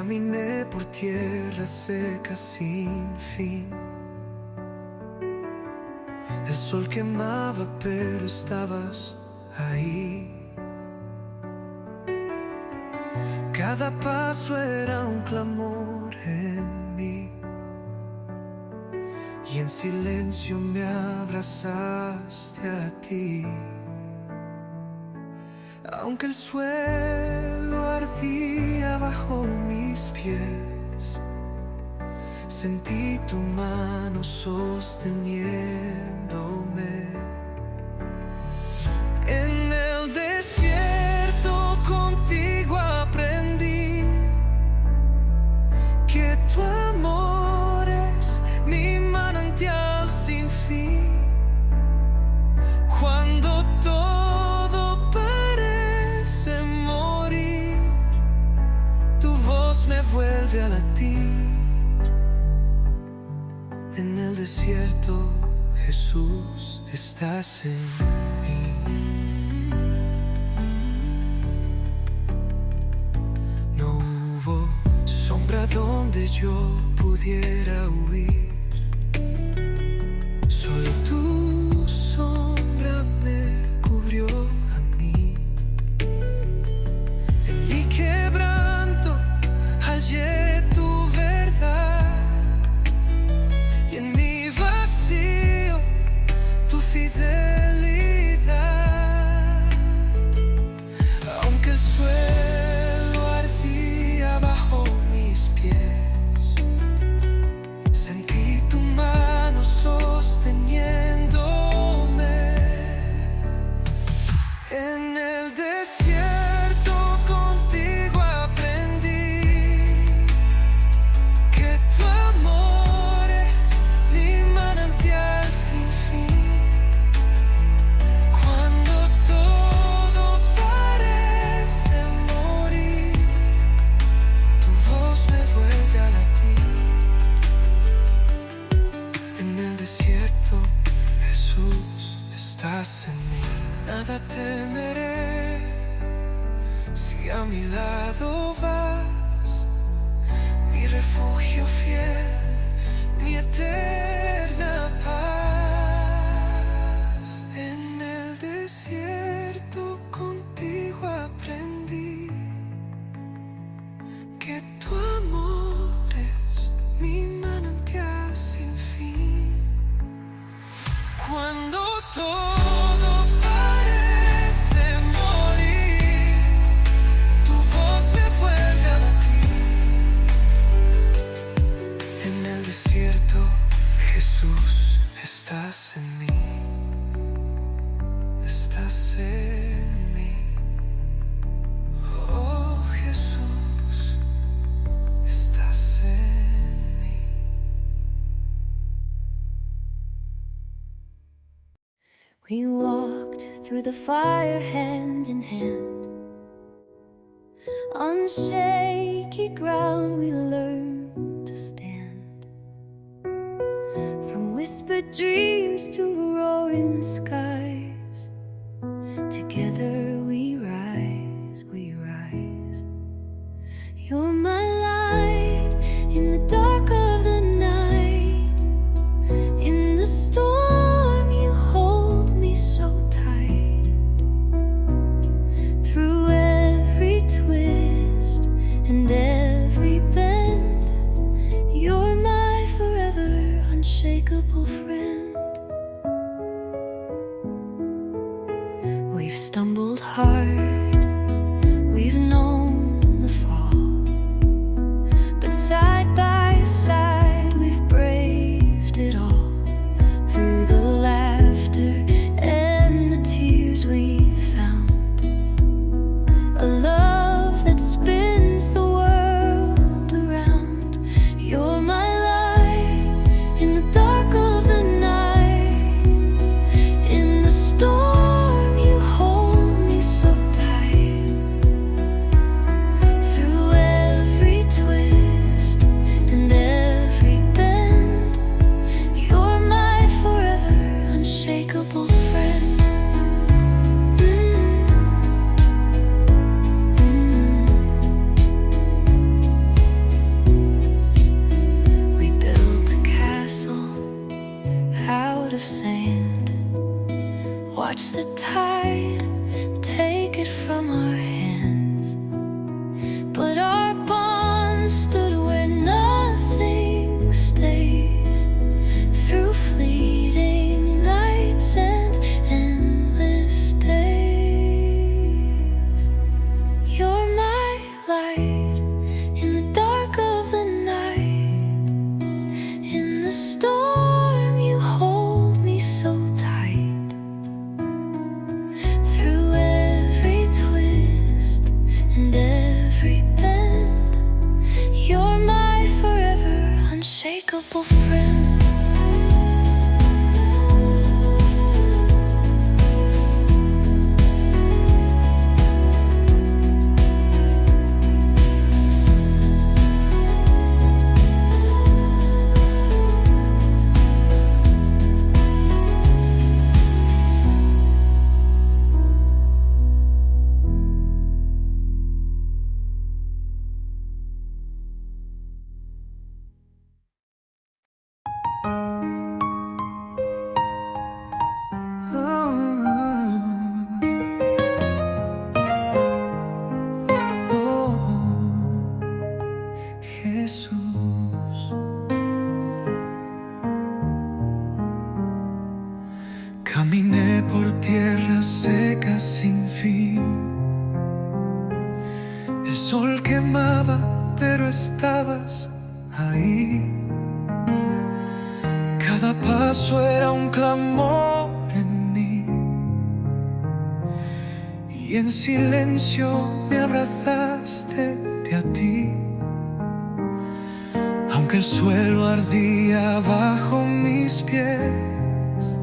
Caminé por tierra seca sin fin. El sol quemaba, pero estabas ahí. Cada paso era un clamor en mí, y en silencio me abrazaste a ti. Aunque el suelo ardía bajo mis pies, sentí tu mano sosteniéndome. En el desierto contigo aprendí que tu amor es mi manantial sin fin. Cuando todo parece morir, tu voz me vuelve a latir. En el desierto, Jesús, estás en mí. No hubo sombra donde yo pudiera huir. Solo tu sombra me cubrió a mí. En mi quebranto hallé tu verdad, y en mi vacío tu fidelidad. Aunque el suelo ardía bajo mis pies, sentí tu mano sosteniéndome. En el desierto contigo aprendí que tu amor es mi manantial sin fin. Cuando todo parece morir, tu voz me vuelve a latir. En el desierto, Jesús, estás en mí. Nada temeré si a mi lado vas, mi refugio fiel, mi eterna paz. En el desierto contigo aprendí que tu amor es mi manantial sin fin. Cuando todo parece morir, tu voz me vuelve a latir. En el desierto, Jesús, estás en mí. Estás en mí. Oh, Jesús, estás en mí. We walked through the fire hand in hand. On shaky ground we learned to stand. From whispered dreams to roaring skies, together we rise, we rise. You're my light in the dark of the night. In the storm you hold me so tight. Through every twist and every bend, you're my forever unshakable friend. watch the tide take it from our hands, but our bond stood where nothing stays. Through fleeting nights and endless days, you're my light in the dark of the night. In the storm you hold me so tight. Through every twist and every bend, you're my forever unshakable friend. Jesús, caminé por tierra seca sin fin. El sol quemaba, pero estabas ahí. Cada paso era un clamor en mí, y en silencio me abrazaste a ti. Aunque el suelo ardía bajo mis pies,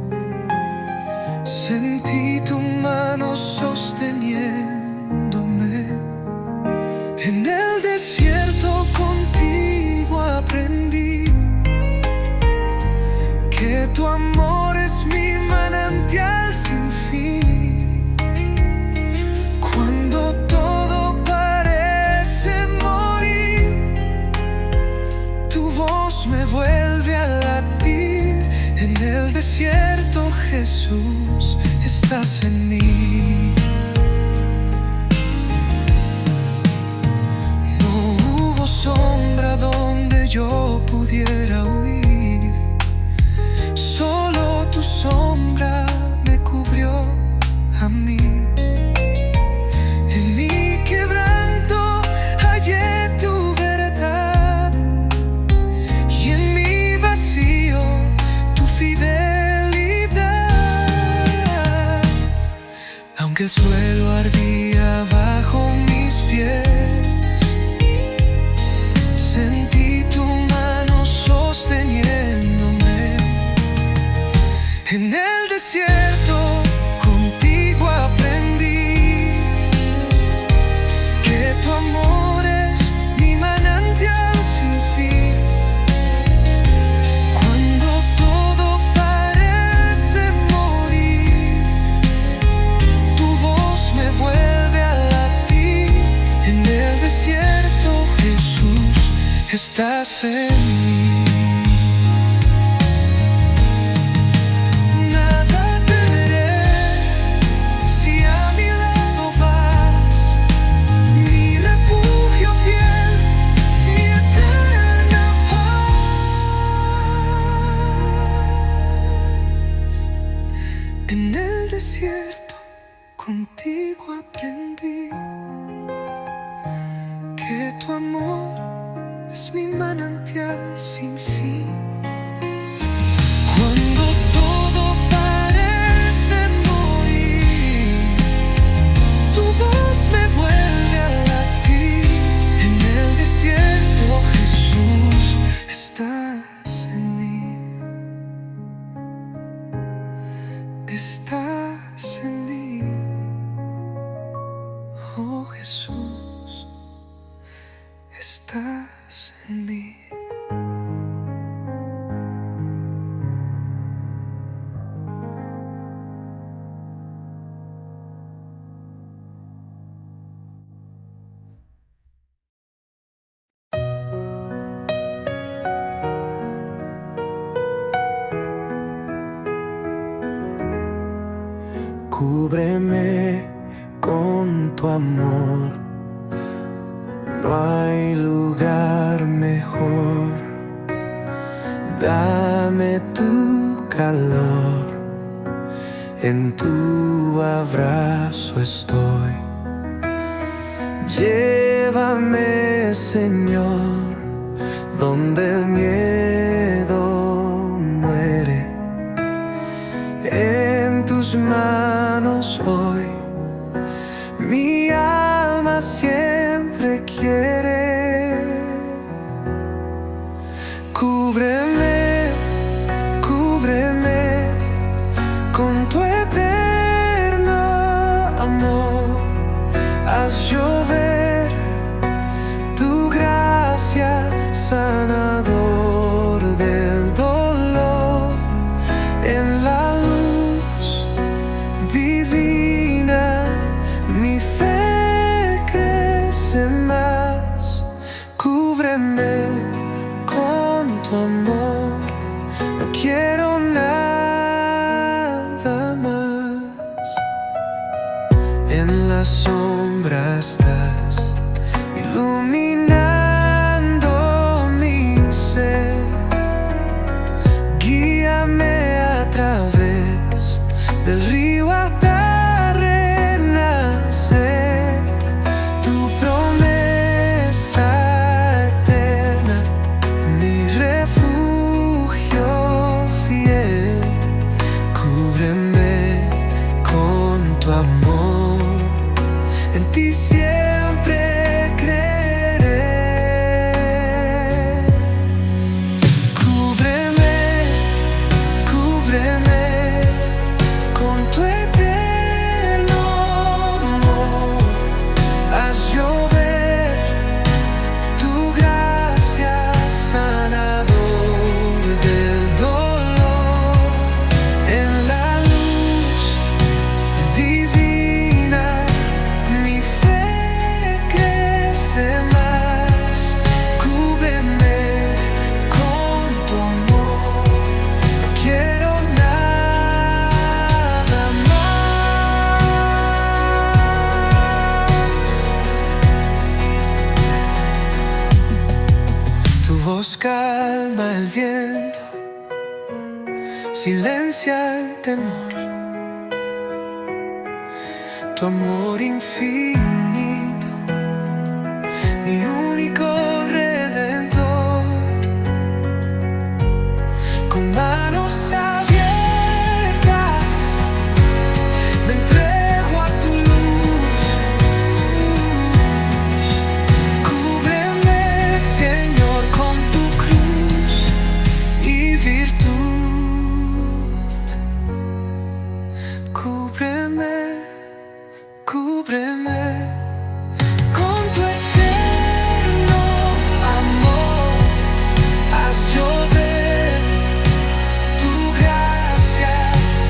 sentí tu mano sosteniéndome. En el desierto contigo aprendí que tu amor es mi manantial sin fin. Cuando todo parece morir, tu voz me vuelve a latir. En el desierto, Jesús, estás en mí. No hubo sombra donde yo pudiera huir, solo tu sombra me cubrió a mí. En mi quebranto hallé tu verdad, y en mi vacío tu fidelidad. Aunque el suelo ardía bajo mis pies, sentí tu mano sosteniéndome. En el desierto contigo aprendí que tu amor es mi manantial sin fin. Cuando todo parece morir, tu voz me vuelve a latir. En el desierto, Jesús, estás en mí. Nada temeré si a mi lado vas, mi refugio fiel, mi eterna paz. En el desierto contigo aprendí que tu amor es mi manantial sin fin. Cuando todo parece morir, tu voz me vuelve a latir. En el desierto, Jesús, estás en mí. Estás en mí. Oh Jesús, estás en mí. cúbreme con tu amor. No hay lugar mejor. Dame tu calor, en tu abrazo estoy. Llévame, Señor, donde el miedo muere. En tus manos hoy mi alma siempre quiere. Cúbreme, cúbreme con tu eterno amor. Haz llover tu gracia, sanador del dolor. En la luz divina mi fe crece más. Cúbreme con tu amor, no quiero nada más. En la sombra estás iluminando mi ser. Guíame a través del río hasta renacer. Tu promesa eterna, mi refugio fiel. Cúbreme con tu amor, en ti siempre creeré. Cúbreme, cúbreme con tu eterno amor. Haz llover tu gracia, sanador del dolor. En la luz divina mi fe crece más. Cúbreme con tu amor, no quiero nada más. Tu voz calma el viento, silencia el temor. Tu amor infinito, mi único redentor. Con manos abiertas me entrego a tu luz. Cúbreme, Señor, con tu cruz y virtud. Cúbreme, cúbreme con tu eterno amor. Haz llover tu gracia,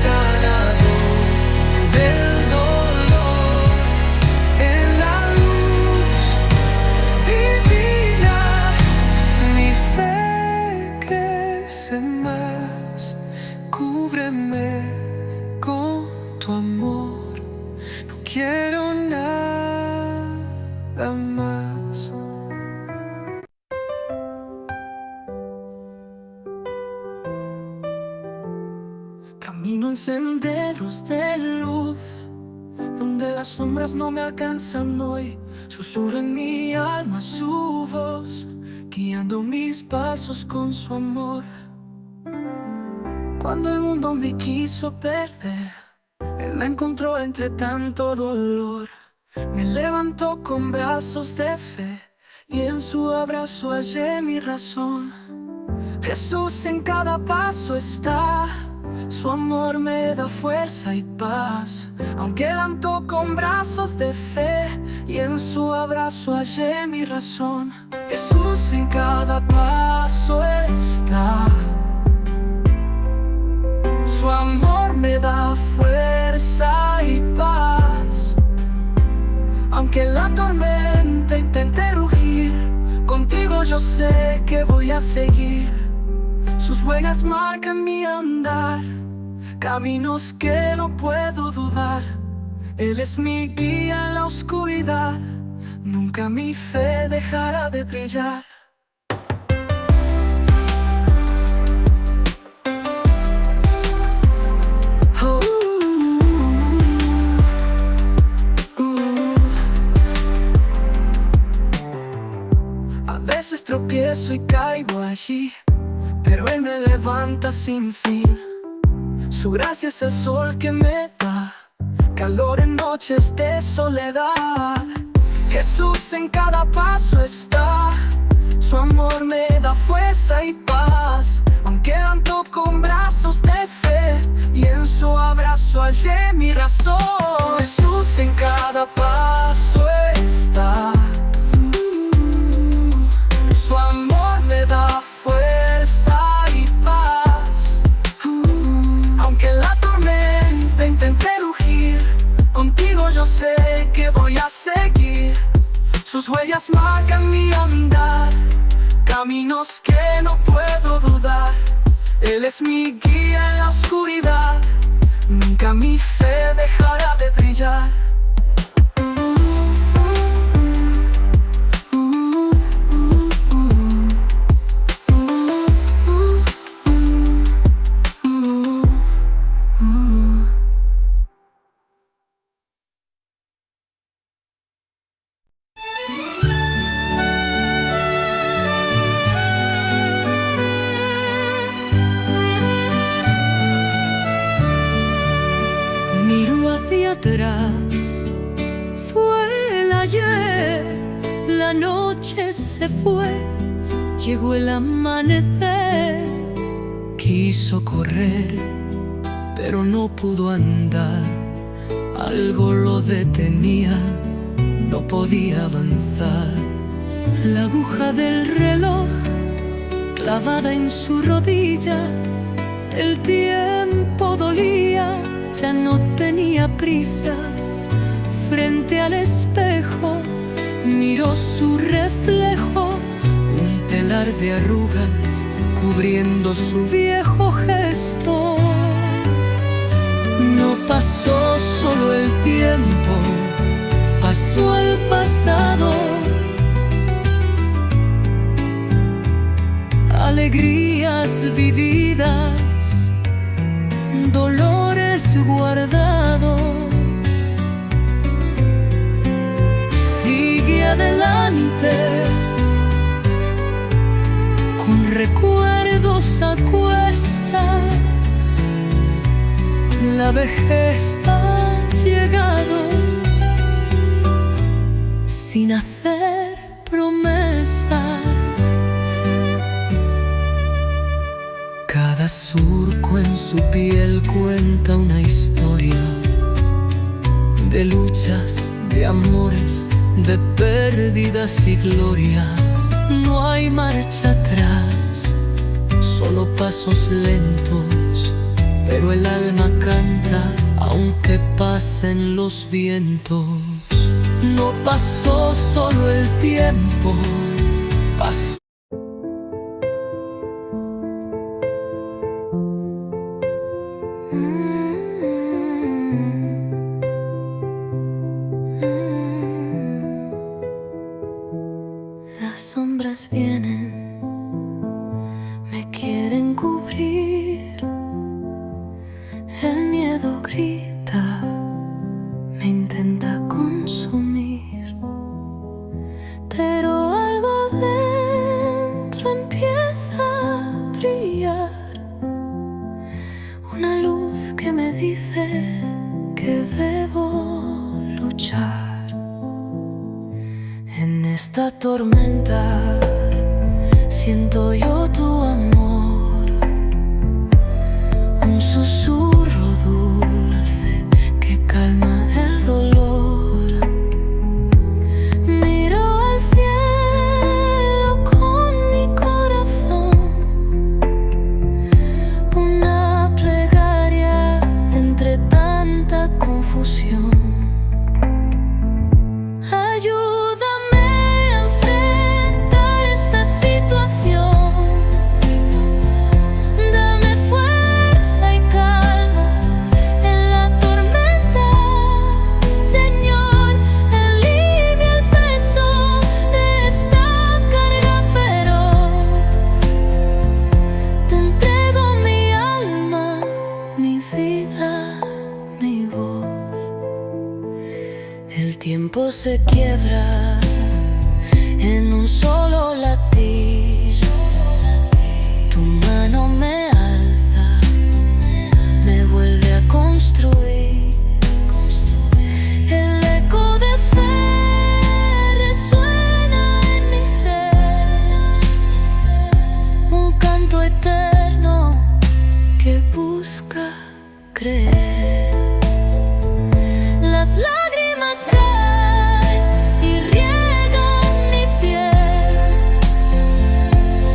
sanador del dolor. En la luz divina mi fe crece más. Cúbreme con tu amor, no quiero nada más. Camino en senderos de luz, donde las sombras no me alcanzan hoy. Susurra en mi alma su voz, guiando mis pasos con su amor. Cuando el mundo me quiso perder, Él me encontró entre tanto dolor. Me levantó con brazos de fe y en su abrazo hallé mi razón. Jesús en cada paso está, su amor me da fuerza y paz. Aunque levantó con brazos de fe y en su abrazo hallé mi razón. Jesús en cada paso está, su amor me da fuerza y paz. Aunque la tormenta intente rugir, contigo yo sé que voy a seguir. Sus huellas marcan mi andar, caminos que no puedo dudar. Él es mi guía en la oscuridad, nunca mi fe dejará de brillar. A veces tropiezo y caigo allí, pero Él me levanta sin fin. Su gracia es el sol que me da calor en noches de soledad. Jesús en cada paso está, su amor me da fuerza y paz. Aunque ando con brazos de fe, y en su abrazo hallé mi razón. Jesús en cada paso está, su amor me da fuerza y paz. Aunque la tormenta intente rugir, contigo yo sé que voy a seguir. Sus huellas marcan mi andar, caminos que no puedo dudar. Él es mi guía en la oscuridad, nunca mi fe dejará de brillar. Miro hacia atrás, fue el ayer, la noche se fue, llegó el amanecer. Quiso correr, pero no pudo andar, algo lo detenía, no podía avanzar. La aguja del reloj clavada en su rodilla, el tiempo dolía, ya no tenía prisa. Frente al espejo miró su reflejo, un telar de arrugas cubriendo su viejo gesto. No pasó solo el tiempo, pasó el pasado. Alegrías vividas, dolores guardados. Sigue adelante, con recuerdos a cuestas. La vejez ha llegado sin hacer promesas. Cada surco en su piel cuenta una historia de luchas, de amores, de pérdidas y gloria. No hay marcha atrás, solo pasos lentos, pero el alma canta aunque pasen los vientos. No pasó solo el tiempo, pasó. Las sombras vienen, me quieren cubrir. El miedo grita, me intenta consumir. Pero algo dentro empieza a brillar, una luz que me dice que debo luchar. En esta tormenta siento yo tu amor, un susurro dulce que calma el dolor. Miro al cielo con mi corazón, una plegaria entre tanta confusión. Ayúdame a enfrentar esta situación. se quiebra en un solo latir. Tu mano me alza, me vuelve a construir. El eco de fe resuena en mi ser, un canto eterno que busca creer. Las lágrimas caen y riegan mi piel,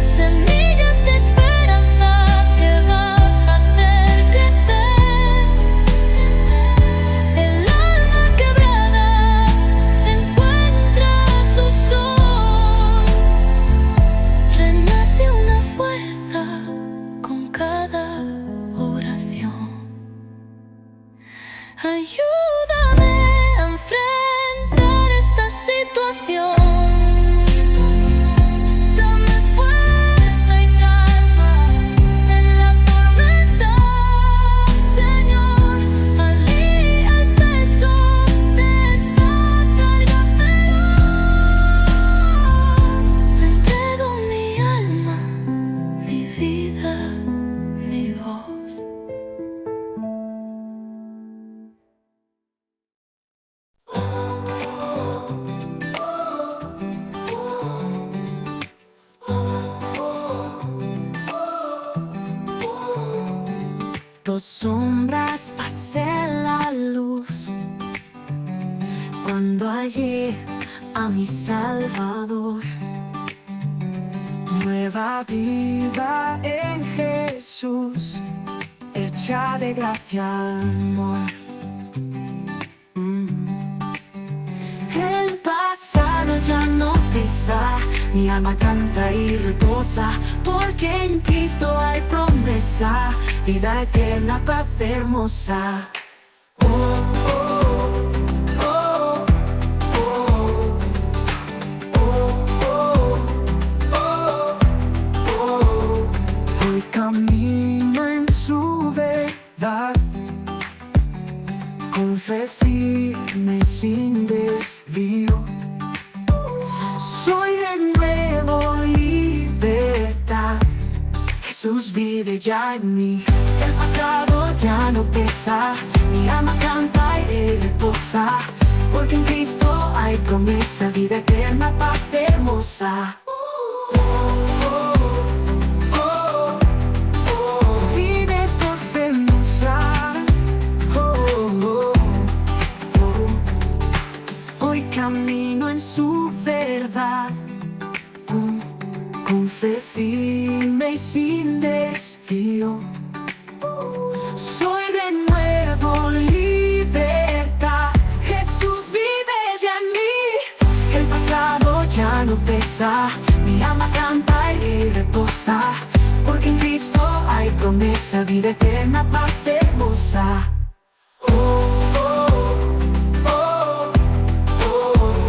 semillas de esperanza que vas a hacer crecer. El alma quebrada encuentra su sol, renace una fuerza con cada oración. Ayúdame a enfrentar esta situación. Dame fuerza y calma en la tormenta, Señor. Alivia el peso de esta carga feroz. Te entrego mi alma, mi vida, mi voz. Dos sombras pasé la luz cuando hallé a mi Salvador. Nueva vida en Jesús, hecha de gracia, amor. El pasado ya no pesa, mi alma canta y reposa, porque en Cristo hay promesa, vida eterna, paz hermosa. Hoy camino en su verdad, con fe firme sin desvío. Soy de nuevo libertad, Jesús vive ya en mí. El pasado ya no pesa, mi alma canta y reposa, porque en Cristo hay promesa, vida eterna, paz hermosa. Vive por hermosa. Hoy camino en su verdad, con fe firme y sin desvío. Soy de nuevo libertad, Jesús vive ya en mí. El pasado ya no pesa, mi alma canta y reposa, porque en Cristo hay promesa, vida eterna, paz hermosa.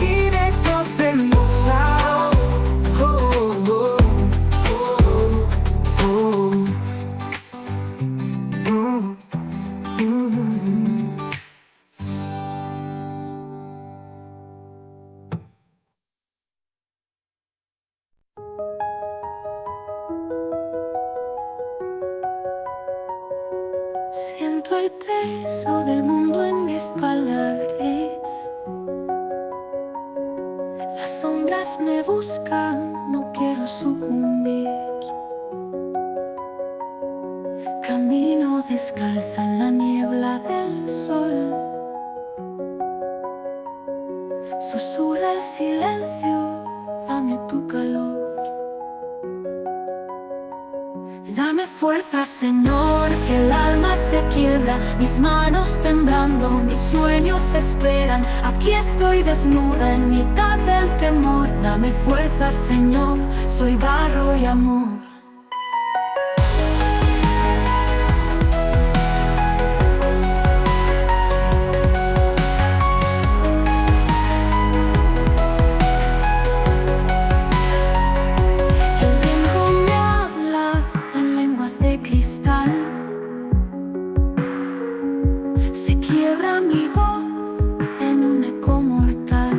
Vive por hermosa. Siento el peso del mundo en mi espalda gris. Las sombras me buscan, no quiero sucumbir. Camino descalza en la niebla del sol. Susurra el silencio, dame tu calor. Dame fuerza, Señor, que el alma se quiebra, mis manos temblando, mis sueños esperan. Aquí estoy desnuda en mitad del temor. Dame fuerza, Señor, soy barro y amor. Se quiebra mi voz en un eco mortal.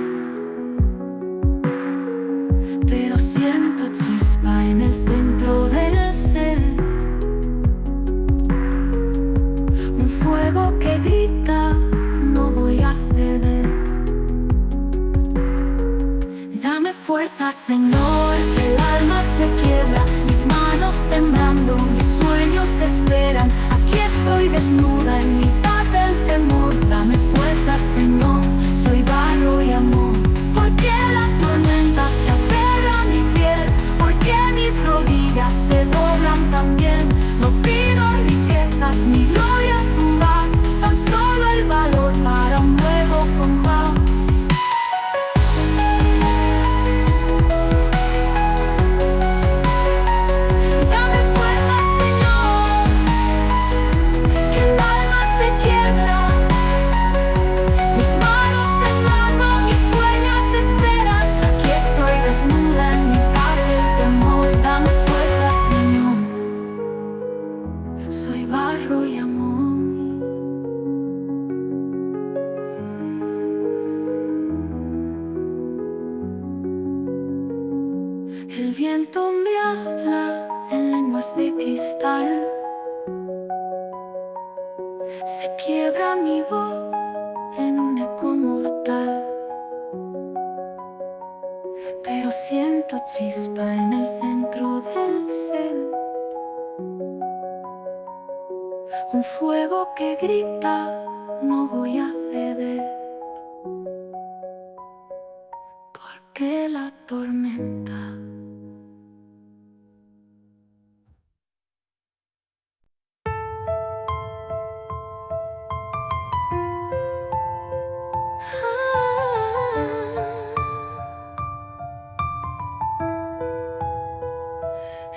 mis rodillas se doblan también. No pido riquezas ni gloria fugaz, tan solo el valor para un nuevo compás. Dame fuerza, Señor, que el alma se quiebra. Mis manos temblando, mis sueños esperan. Aquí estoy desnuda en mitad del temor. Dame fuerza, Señor, soy barro y amor. El viento me habla en lenguas de cristal. Se quiebra mi voz en un eco mortal, pero siento chispa en el centro del ser. Un fuego que grita, no voy a ceder, porque la tormenta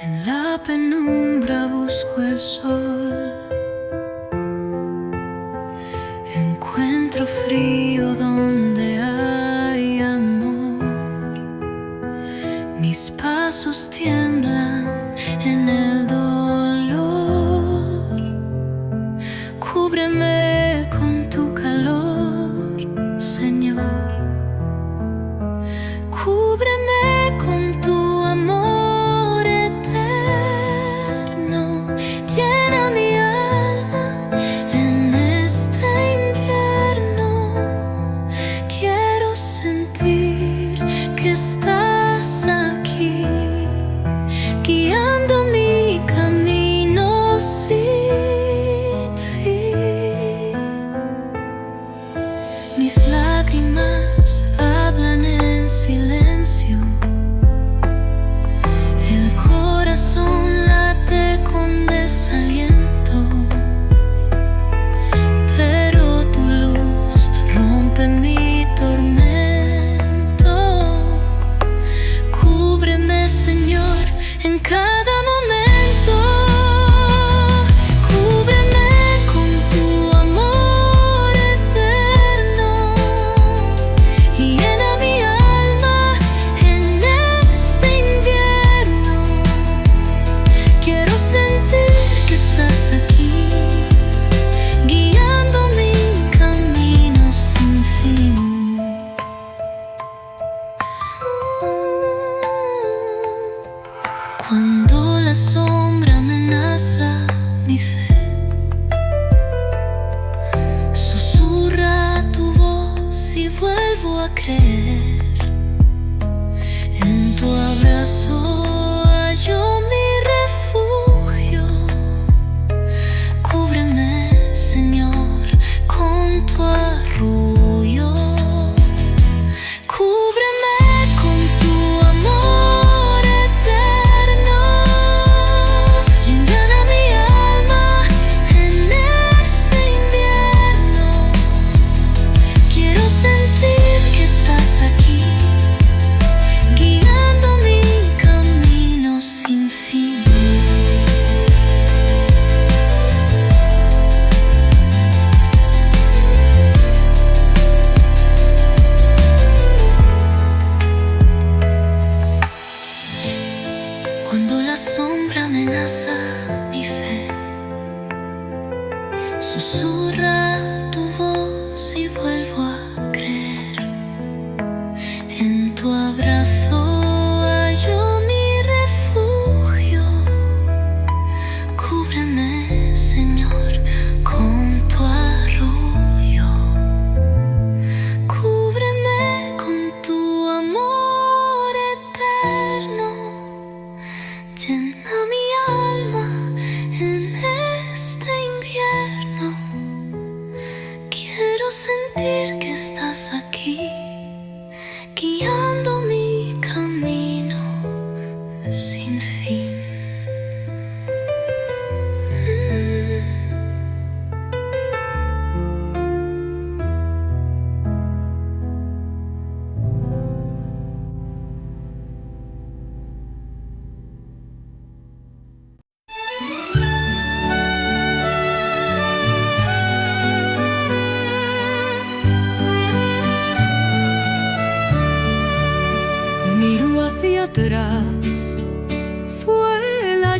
en la penumbra busco el sol. Encuentro frío donde hay amor. Mis pasos tiemblan en el dolor. Cúbreme con tu calor, Señor. Cúbreme con tu amor eterno. Llena mi alma en este invierno. Quiero sentir que estás aquí, guiando mi camino sin fin. Mis lágrimas hablan en silencio. El corazón late con desaliento, pero tu luz rompe mi tormento. Cúbreme, Señor, en cada momento. Cúbreme con tu amor eterno. Llena mi alma en este invierno. Quiero sentir que estás aquí, guiando mi camino sin fin. Cuando la sombra amenaza mi fe, susurra tu voz y vuelvo a creer. En tu abrazo hallo mi refugio. Cúbreme, Señor, con tu arrullo. Cúbreme con tu amor eterno. Llena mi alma en este invierno. Quiero sentir que estás aquí, guiando mi camino sin fin. Cuando la sombra amenaza mi fe, susurra tu voz y vuelvo a creer. En tu abrazo hallo mi refugio. Cúbreme, Señor, con tu arrullo. Cúbreme con tu amor eterno. Llena mi alma en este invierno.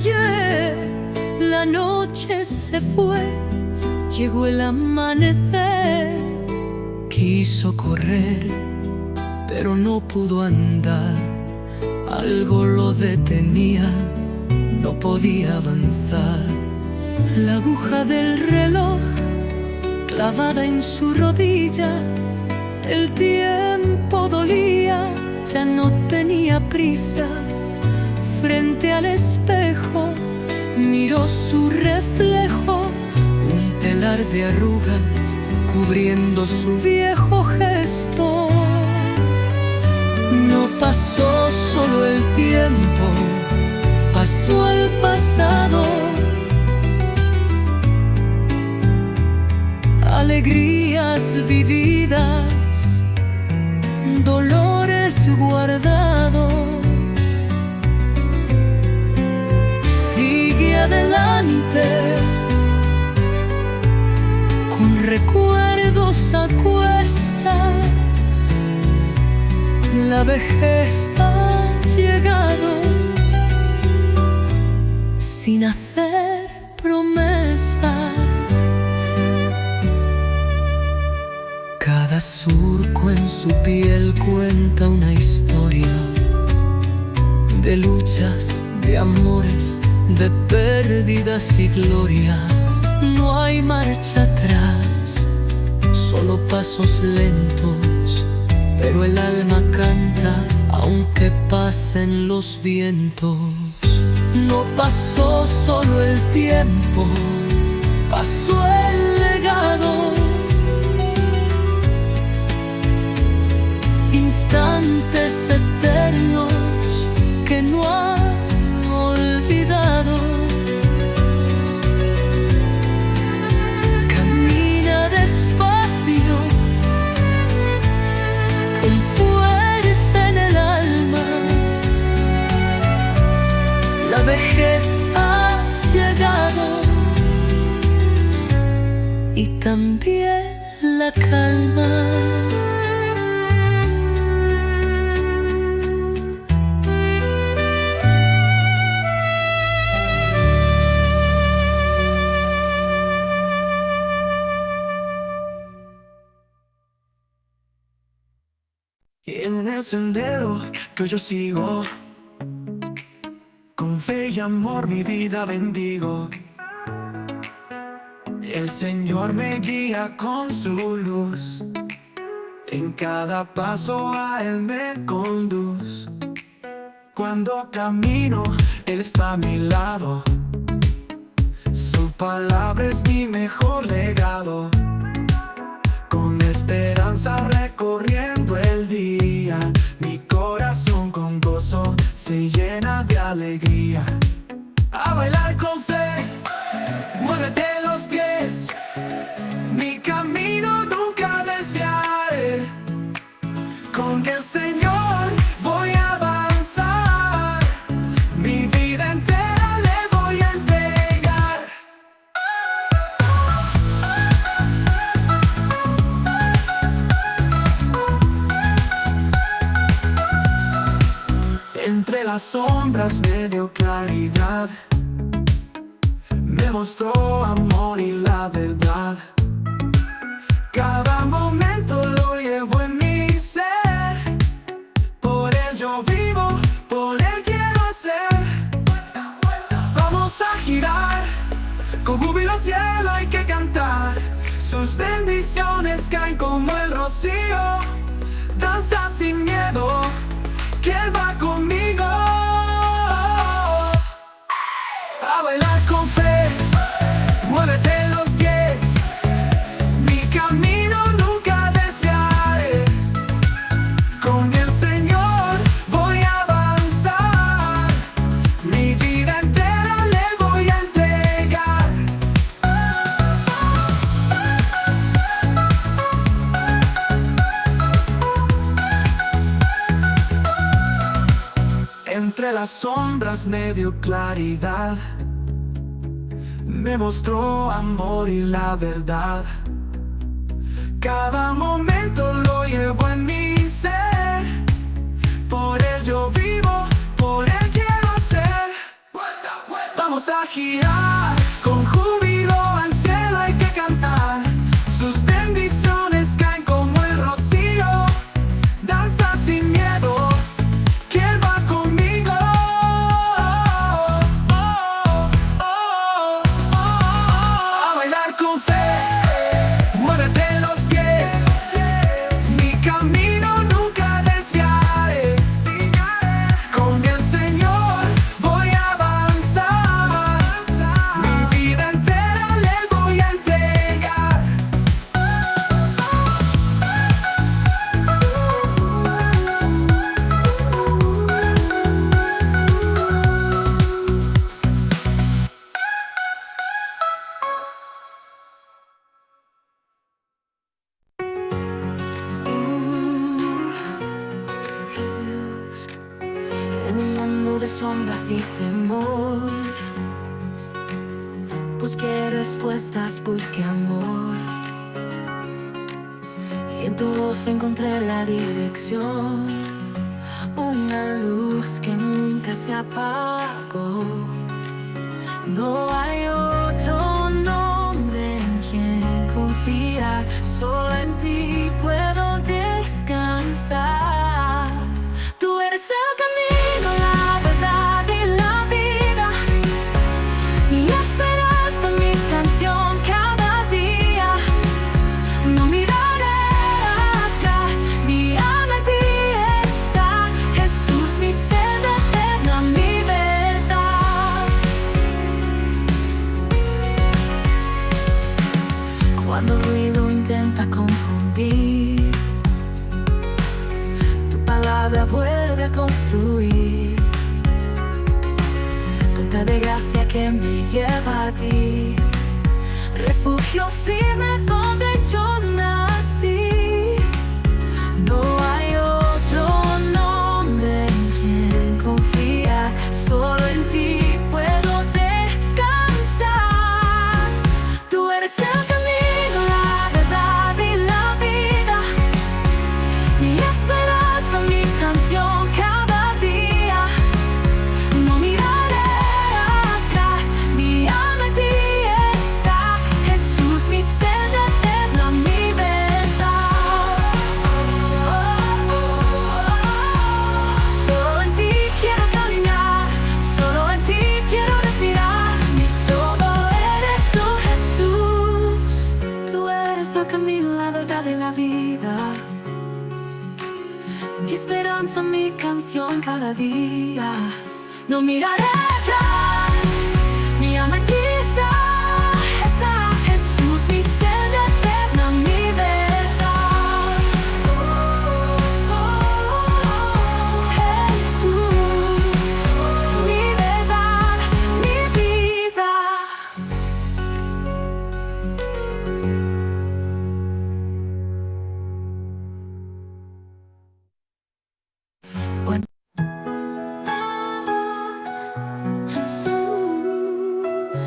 ayer. La noche se fue, llegó el amanecer. Quiso correr, pero no pudo andar. Algo lo detenía, no podía avanzar. La aguja del reloj clavada en su rodilla, el tiempo dolía, ya no tenía prisa. Frente al espejo miró su reflejo, un telar de arrugas cubriendo su viejo gesto. No pasó solo el tiempo, pasó el pasado. Alegrías vividas, dolores guardados. Sigue adelante, con recuerdos a cuestas. La vejez ha llegado sin hacer promesas. Cada surco en su piel cuenta una historia de luchas, de amores, de pérdidas y gloria. No hay marcha atrás, solo pasos lentos, pero el alma canta aunque pasen los vientos. No pasó solo el tiempo, pasó el legado. Instantes eternos que no ha olvidado. Camina despacio, con fuerza en el alma. La vejez ha llegado y también la calma. En el sendero que yo sigo, con fe y amor mi vida bendigo. El Señor me guía con su luz, en cada paso a Él me conduce. Cuando camino, Él está a mi lado, su palabra es mi mejor legado. Con esperanza recorriendo el día, mi corazón con gozo se llena de alegría. A bailar con fe, muévete los pies, mi camino nunca desviaré. Con el Señor voy a avanzar, mi vida entera le voy a entregar. Entre las sombras me dio claridad, me mostró amor y la verdad. Cada momento lo llevo en mi ser, por Él yo vivo, por Él quiero hacer. Vamos a girar, con júbilo al cielo hay que cantar. Sus bendiciones caen como el rocío. Danza sin miedo, que Él va conmigo. A bailar con fe, muévete los pies, mi camino nunca desviaré. Con el Señor voy a avanzar, mi vida entera le voy a entregar. Entre las sombras me dio claridad, me mostró amor y la verdad. Cada momento lo llevo en mi ser, por Él yo vivo, por Él quiero ser. Vamos a girar, con júbilo al cielo hay que cantar. Sus bendiciones caen como el rocío. Danza sin miedo, que Él va conmigo. A bailar con fe, muévete los pies. Mi camino nunca desviaré. Con el Señor voy a avanzar. Mi vida entera le voy a entregar. Jesús, en un mundo de sombras y temor, busqué respuestas, busqué amor, y en tu voz encontré la dirección, una luz que nunca se apagó. No hay otro nombre en quien confiar, solo en ti puedo descansar. Tú eres el camino, la verdad y la vida, mi esperanza, mi canción cada día. No miraré atrás, mi alma en ti está. Jesús, mi senda eterna, mi verdad. Cuando el ruido intenta confundir, tu palabra vuelve a construir. Punta de gracia que me lleva a ti, refugio firme donde yo nací. No hay otro nombre en quien confiar, solo en ti puedo descansar. Tú eres el camino, la verdad y la vida, mi esperanza, mi canción cada día. No miraré atrás, mi alma en ti está. Jesús, mi senda eterna, mi verdad. Solo en ti quiero caminar, solo en ti quiero respirar. Mi todo eres tú, Jesús. Tú eres el camino, la verdad y la vida, mi esperanza, mi canción cada día. No miraré atrás, mi alma en ti está. Jesús, mi senda eterna, mi verdad. Jesús, mi verdad, mi vida. Bueno. Jesús,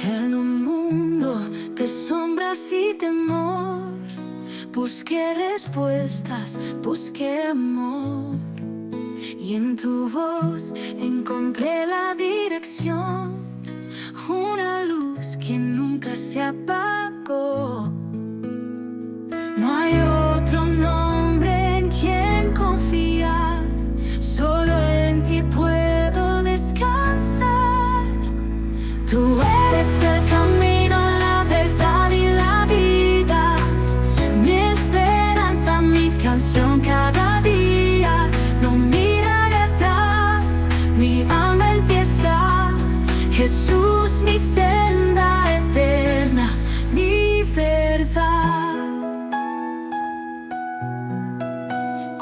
en un mundo de sombras y temor, busqué respuestas, busqué amor, y en tu voz encontré la dirección, una luz que nunca se apagó. No hay otro nombre en quien confiar, solo en ti puedo descansar. Tú eres el camino, la verdad y la vida, mi esperanza, mi canción cada día. No miraré atrás, mi alma en ti está. Jesús, mi senda eterna, mi verdad.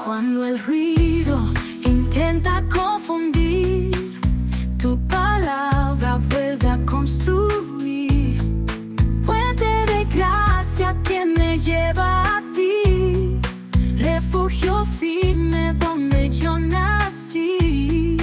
Cuando el ruido intenta confundir, tu palabra vuelve a construir. Puente de gracia que me lleva a ti, refugio firme donde yo nací.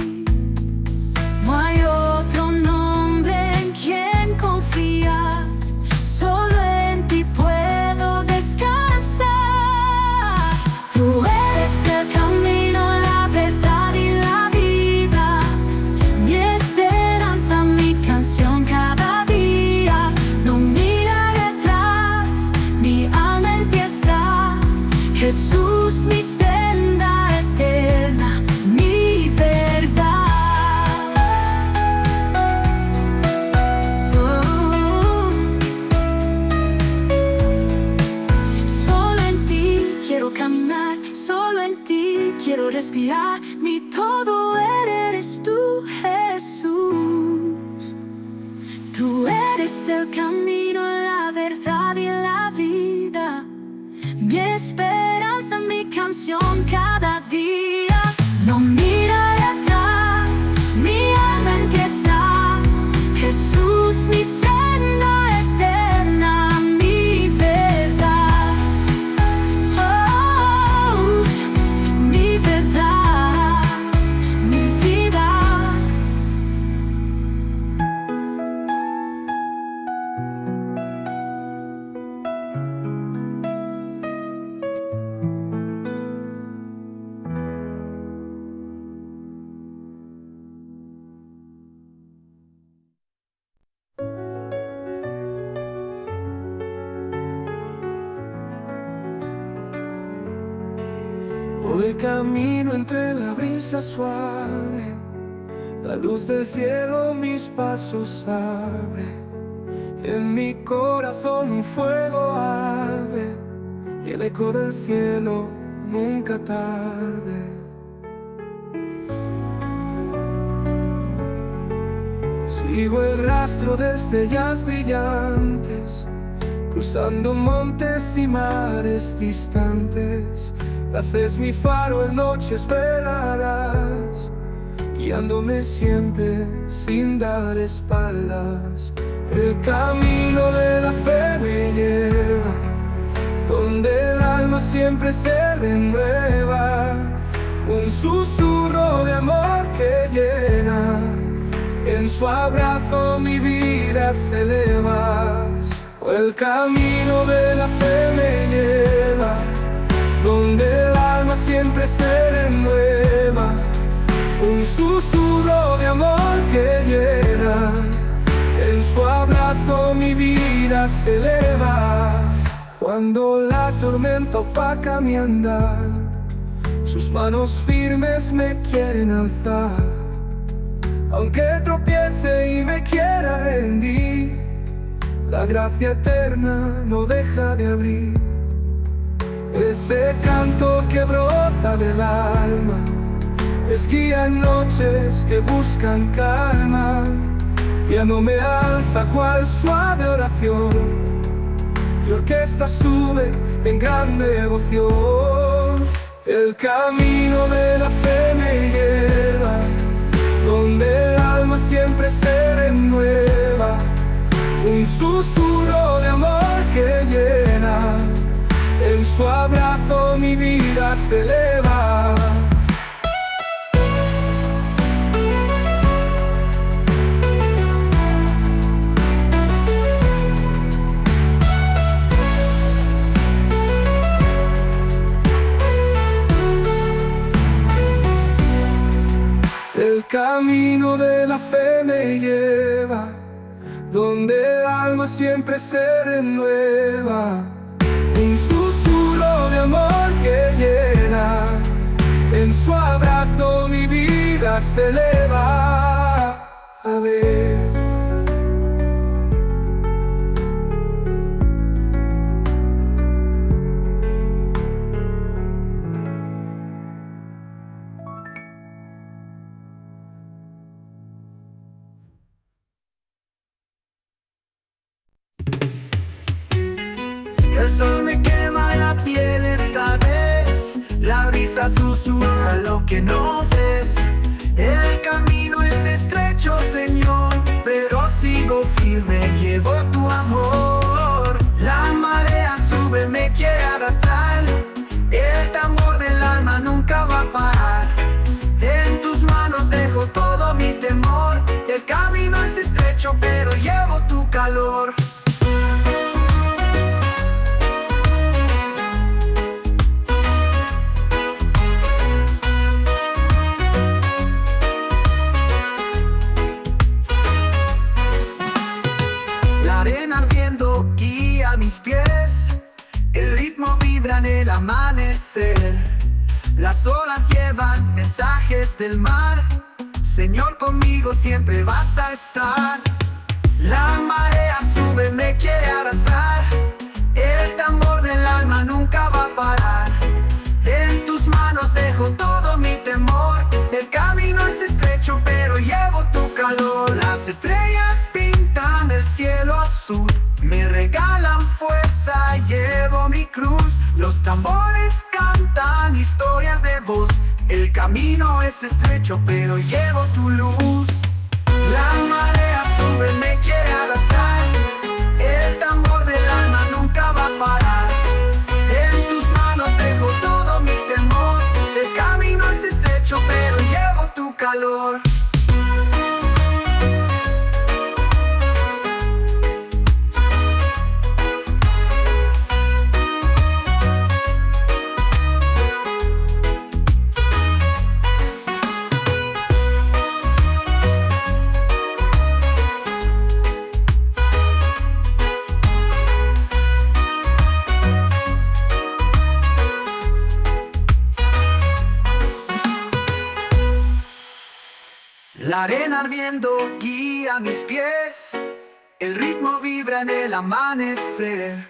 Hoy camino entre la brisa suave, la luz del cielo mis pasos abre. En mi corazón un fuego arde, y el eco del cielo nunca tarde. Sigo el rastro de estrellas brillantes, cruzando montes y mares distantes. La fe es mi faro en noches veladas, guiándome siempre sin dar espaldas. El camino de la fe me lleva donde el alma siempre se renueva. Un susurro de amor que llena, en su abrazo mi vida se eleva. El camino de la fe me lleva donde el alma siempre se renueva. Un susurro de amor que llena, en su abrazo mi vida se eleva. Cuando la tormenta opaca mi andar, sus manos firmes me quieren alzar. Aunque tropiece y me quiera rendir, la gracia eterna no deja de abrir. Ese canto que brota del alma es guía en noches que buscan calma. Ya no me alza cual suave oración, y orquesta sube en gran devoción. El camino de la fe me lleva donde el alma siempre se renueva. Un susurro de amor que llena, en su abrazo mi vida se eleva. El camino de la fe me lleva donde el alma siempre se renueva. Un susurro de amor que llena, en su abrazo mi vida se eleva. A ver. El sol me quema la piel esta vez, la brisa susurra lo que no ves. El camino es estrecho, Señor, pero sigo firme, llevo tu amor. La marea sube, me quiere arrastrar, el tambor del alma nunca va a parar. En tus manos dejo todo mi temor, el camino es estrecho, pero llevo tu calor. Mis pies, el ritmo vibra en el amanecer. Las olas llevan mensajes del mar. Señor, conmigo siempre vas a estar. La marea sube, me quiere arrastrar, el tambor del alma nunca va a parar. En tus manos dejo todo mi temor, el camino es estrecho pero llevo tu calor. Las estrellas pintan el cielo azul, me regalan fuerza, llevo mi cruz. Los tambores cantan historias de voz, el camino es estrecho pero llevo tu luz. La marea sube, me quiere arrastrar, el tambor del alma nunca va a parar. En tus manos dejo todo mi temor, el camino es estrecho pero llevo tu calor. La arena ardiendo guía mis pies, el ritmo vibra en el amanecer.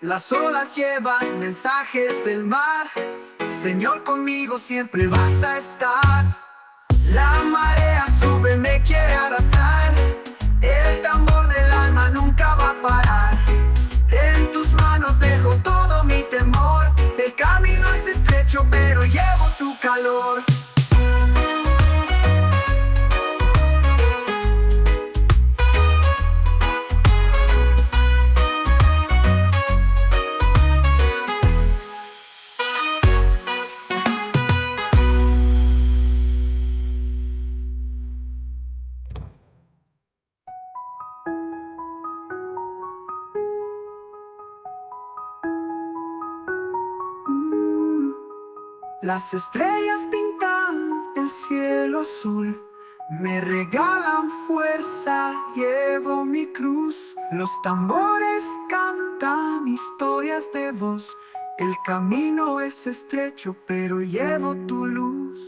Las olas llevan mensajes del mar, Señor, conmigo siempre vas a estar. La marea sube, me quiere arrastrar, el tambor del alma nunca va a parar. En tus manos dejo todo mi temor, el camino es estrecho pero llevo tu calor. Las estrellas pintan el cielo azul, me regalan fuerza, llevo mi cruz. Los tambores cantan historias de voz, el camino es estrecho pero llevo tu luz.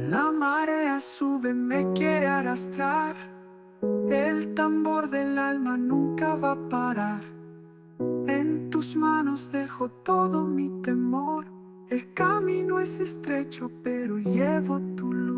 La marea sube, me quiere arrastrar, el tambor del alma nunca va a parar. En tus manos dejo todo mi temor, el camino es estrecho pero llevo tu luz.